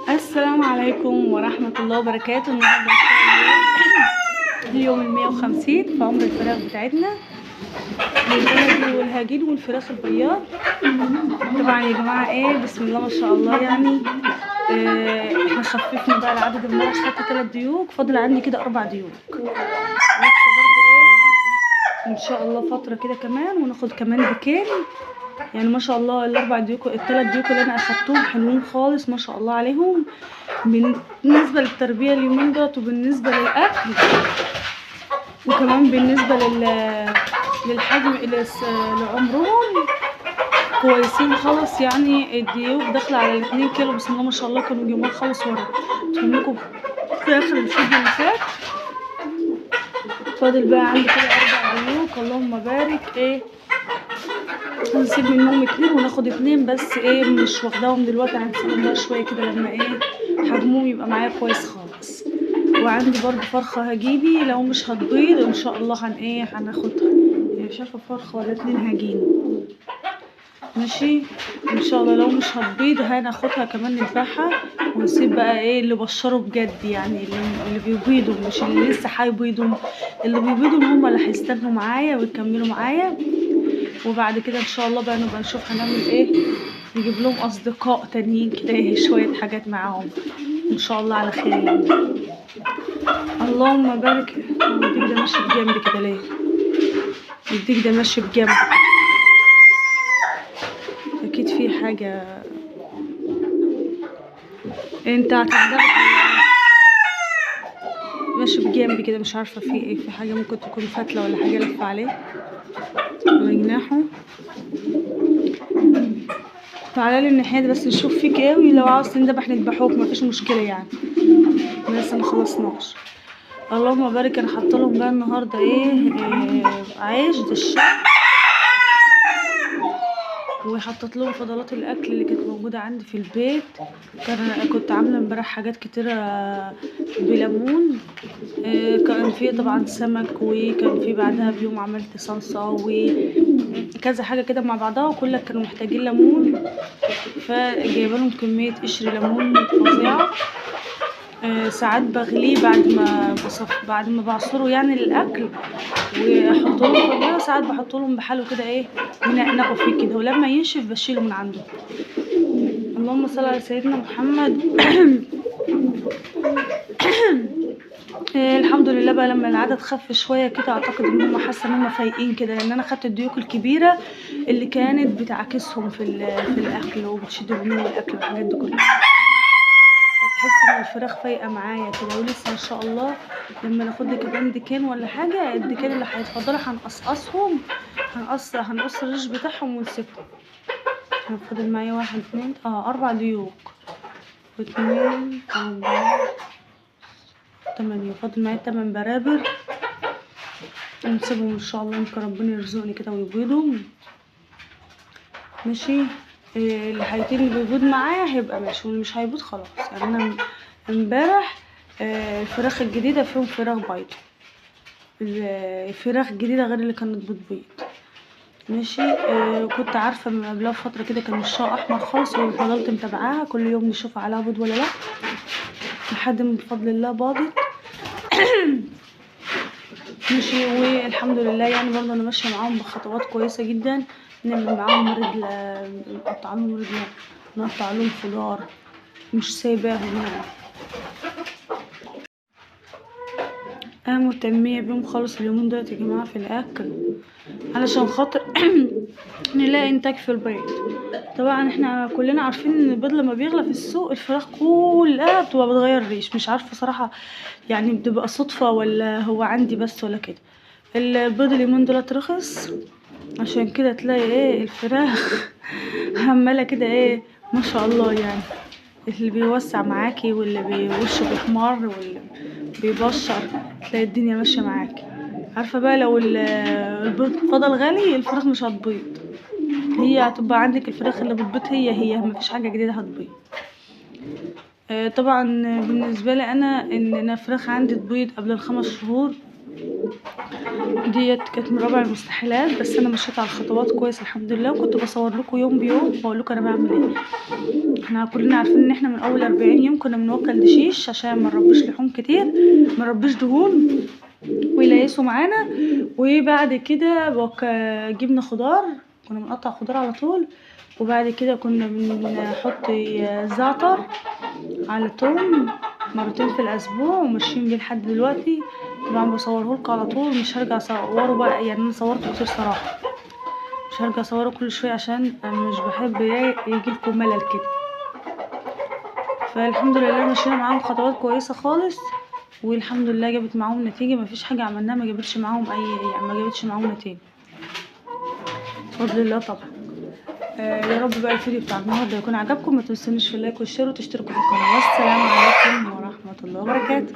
السلام عليكم ورحمة الله وبركاته. النهارده إن شاء الله اليوم 150 في عمر الفراخ بتاعتنا للبلدي والهجين والفراخ البياض. طبعا يا جماعة بسم الله ما شاء الله يعني احنا خففنا بقى العدد. امبارح خدت 3 ديوك، فاضل عندي كده 4 ديوك لسه برضو ان شاء الله فترة كده كمان، وناخد كمان ديكين. يعني ما شاء الله ال3 ديوك اللي انا اخدتهم حلوين خالص ما شاء الله عليهم، بالنسبه للتربيه اليومين دول، وبالنسبه للاكل، وكمان بالنسبه للحجم لعمرهم كويسين خالص. يعني الديوك داخله على 2 كيلو بسم الله ما شاء الله. كانوا جمال خالص وريتهم لكم في اخر الفيديو اللي فات. فاضل بقى عندي كده 4 ديوك اللهم بارك. هنسيب منهم 2 وناخد 2 بس مش واخداهم دلوقتي، هنسيبهم بقى شويه كده لما حجمهم يبقى معايا كويس خالص. وعندي برضو فرخه هجيبي لو مش هتبيض ان شاء الله هناخدها. مش عارفه فرخه ولا 2 هجين ماشي ان شاء الله. لو مش هتبيض هناخدها كمان نذبحها، ونسيب بقى اللي بشروا بجد، يعني اللي بيبيضوا مش اللي لسه هيبيضوا. اللي بيبيضوا هم اللي هيستنوا معايا ويكملوا معايا. وبعد كده ان شاء الله بقى نبقى نشوف هنعمل نجيب لهم اصدقاء تانيين كده شويه حاجات معاهم ان شاء الله على خير يعني. اللهم بارك. الديك ده ماشي بجنبي كده ليه؟ الديك ده ماشي بجنبي، اكيد في حاجه انت هتذبح. ماشي بجنبي كده مش عارفه في حاجه ممكن تكون فتله ولا حاجه لفه عليه على جناحه. تعالى لي الناحيه دي بس نشوف فيك ولو عاوز تندبح نذبحوك مفيش مشكله يعني، لسه مخلصناش. اللهم بارك. انا حاطه لهم بقى النهارده عيش دشاق، وحطيت لهم فضلات الاكل اللي كانت موجوده عندي في البيت. كنت عامله امبارح حاجات كتيره بليمون. كان في طبعا سمك، وكان في بعدها بيوم عملت صلصه وكذا حاجه كده مع بعضها، وكلها كانوا محتاجين ليمون. فجايبه لهم كميه قشر ليمون فظيعه. ساعات بغليه بعد ما بعصره يعني للاكل، واحط لهم في الميه. ساعات بحط لهم بحاله كده ينقنقوا فيه كده، ولما ينشف بشيله من عنده. اللهم صل على سيدنا محمد. الحمد لله بقى لما العدد خف شويه كده، اعتقد ان هم حاسه ان هم فايقين كده، لان انا خدت الديوك الكبيره اللي كانت بتعكسهم في الاكل وبتشد منهم الاكل والحاجات دي كلها. تحس ان الفراخ فايقه معايا كده. ولسه ان شاء الله لما ناخد لي كمان ديكين ولا حاجه، الديكين اللي هيتفضلوا هنقصقصهم، هنقص الريش بتاعهم ونسيبهم. فاضل معايا 1 2 4 ديوك و2 4 8. فاضل معايا 8 برابر ونسيبهم ان شاء الله. يمكن ربنا يرزقني كده ويبيضهم ماشي. اللي هيتم بيبيض معايا هيبقى ماشي، واللي مش هيبيض خلاص. يعني انا امبارح الفراخ الجديده فيهم فراخ بيض، الفراخ الجديده غير اللي كانت بتبيض ماشي. كنت عارفه من قبلها بفتره كده كان وشها احمر خالص، وفضلت متابعاها كل يوم نشوف عليها بيض ولا لا، لحد ما بفضل الله باضت ماشي. والحمد لله يعني برضه انا ماشيه معاهم بخطوات كويسه جدا. نعمل معاهم رجل، نقطع لهم رجل، نقطع لهم خضار، مش سايباهم يعني. انا مهتميه بيهم خالص اليومين دول يا جماعه في الاكل، علشان خاطر نلاقي انتاج في البيض. طبعا احنا كلنا عارفين ان البيض لما بيغلى في السوق الفراخ كلها بتبقى بتغير ريش. مش عارفه صراحه يعني بتبقى صدفه ولا هو عندي بس ولا كده. البيض اليومين دولت رخص، عشان كده تلاقي الفراخ عماله كده ما شاء الله يعني. اللي بيوسع معاكي واللي وشه بيحمر واللي بيبشر، تلاقي الدنيا ماشيه معاكي. عارفه بقى لو البيض فضل غالي الفراخ مش هتبيض، هي هتبقى عندك الفراخ اللي بتبيض هي مفيش حاجه جديده هتبيض. طبعا بالنسبه لي ان انا فراخ عندي تبيض قبل ال5 شهور ديت كانت من رابع المستحيلات، بس انا مشيت على الخطوات كويس الحمد لله. وكنت بصور لكم يوم بيوم بقول لكم انا بعمل احنا كلنا عارفين ان احنا من اول 40 يوم كنا بنوكل دشيش عشان ما نربيش لحوم كتير، ما نربيش دهون ويليسوا معانا. وبعد كده جبنا خضار، كنا بنقطع خضار على طول. وبعد كده كنا بنحط زعتر على توم مرتين في الاسبوع وماشيين بيه لحد دلوقتي. طبعا بصورهولكوا على طول، مش هرجع اصوره بقى، يعني انا صورته كتير صراحه، مش هرجع اصوره كل شويه عشان انا مش بحب يجيلكوا ملل كده. فالحمد لله مشينا معاهم خطوات كويسه خالص، والحمد لله جابت معاهم نتيجه. مفيش حاجه عملناها ما جابتش معاهم يعني ما جابتش معاهم نتيجه بفضل الله طبعا. يا رب بقى الفيديو بتاع النهارده يكون عجبكم. ما تنسونيش في اللايك والشير وتشتركوا في القناه. والسلام عليكم ورحمه الله وبركاته.